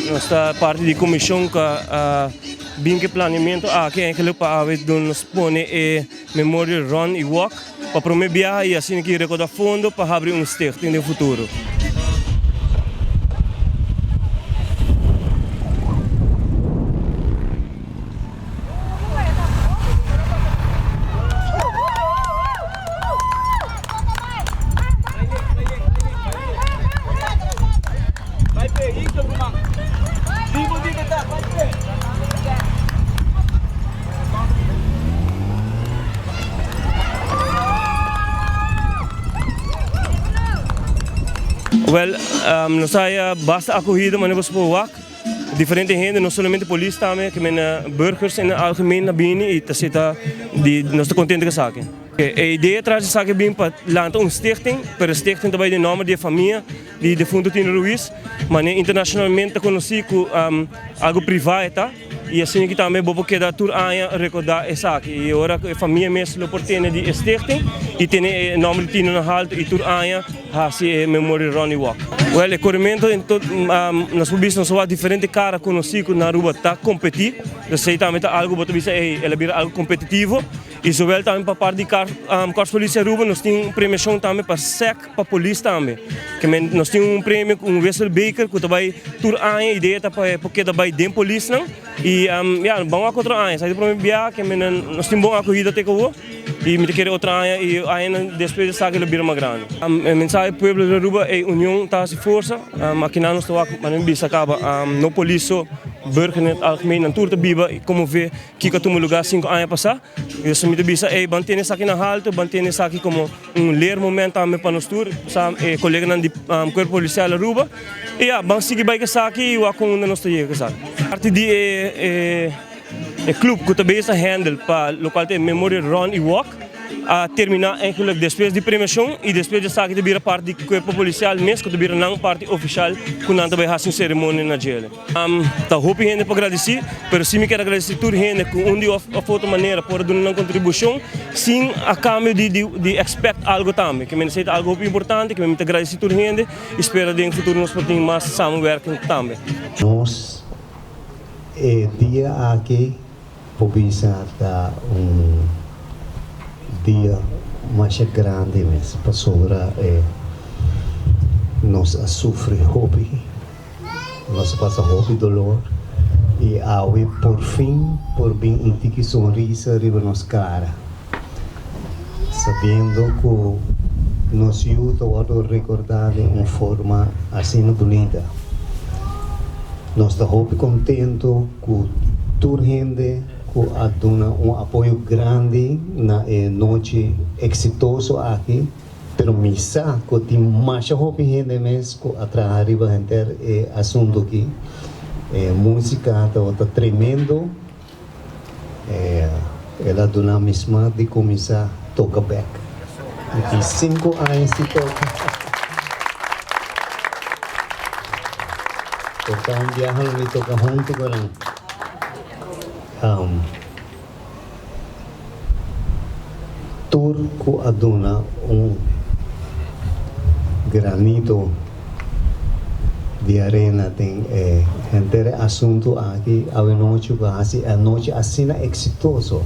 Nossa parte de comissão que bem que planeamento aqui eigenlijk para a doen nos pone memória run e walk para promover e assim que recordar fundo para abrir stichting no futuro. Well, nós basta acolhida, mas nós podemos diferente gente, não somente polícia também, que burgers in algemeen naar binnen e dat zit die nós estamos contentes com isso. A ideia atrás disso é bem para lançar stichting, para stichting também de nome de família de fundo Tino Ruiz, mas internacionalmente conhecido como algo privado. E assim que também vou quedar tur aia recordar essa aqui. E agora a família mesmo tem de stichting e tem nome de Tino na halt e tur aia hasi memória Ronnie Walk. Well, o corrimento nós publicamos só diferente cara conhecido na rua tá competir. Eu sei também tá algo botar bisa ela vira algo competitivo. E zowel também para parte de Corps Polícia Ruba, nós temos premiação também para SEC, para polícia também. Que nós temos prêmio com Wessel Baker, que também tur aia ideia tá para porque também dem polícia não. E bom a contra aia, sai para mim que nós temos bom acolhida até que eu e me querer outra aia e aia depois de sair ele vira mais grande. A mensagem povo de Ruba é união tá se força, aqui não nós estamos mas não bisa acaba no polícia burger net algemeen aan toer te bieden, como ver que tu lugar 5 anos passar. E se me bisa manter essa aqui na halte, manter essa aqui como ler momento também para nós tour, sabe, colega nan de corpo policial Ruba. E bang sige vai que aqui o com nós te que sabe. Parte de clube que também está handle para local de memória run e walk. A terminar eigenlijk depois de premiação e depois de sair de vira parte do corpo policial mesmo que vira não parte oficial que não também faz cerimônia na jail. Tá hope gente para agradecer, mas se me quer agradecer tudo gente com de a foto maneira por dar uma contribuição, sim a cambio de expect algo também, que me sei algo importante, que me agradecer tudo gente, espero de em futuro nós podemos mais samenwerking também. Nós dia aqui pobisa tá dia mais grande mesmo para sobra nós sofre hobby nós passa hobby dolor e aí por fim por bem intique sorriso riba nos cara sabendo que nos ajuda a recordar de uma forma assim bonita nós está hobby contento com toda gente que dona apoio grande na noite exitoso aqui, pero misa que tem mais gente mesmo atrás arriba enter assunto aqui, música tá tremendo, ela dona mesma de começar toca back, de 5 anos de toca, toca viagem e toca junto com Turco aduna granito de arena tem entero assunto aqui a noite a noite assim exitoso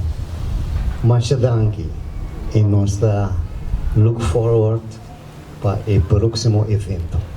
mas danke e nós look forward para o próximo evento.